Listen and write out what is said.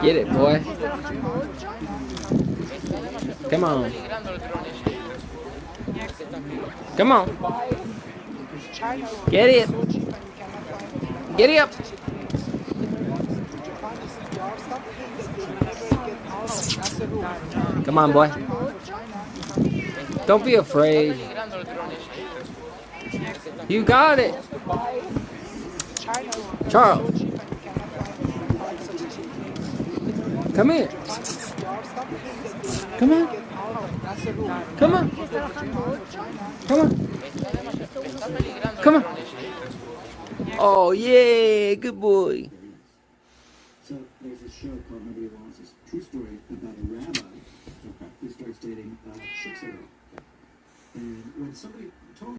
Get it, boy. Come on. Come on. Get it. Get it up. Come on, boy. Don't be afraid. You got it. Charles. Come here. Come on. Come on. Come on. Come on. Oh, yeah. Good boy. So there's this show called Nobody Wants This True Story about a rabbi who starts dating a shiksa girl. And when somebody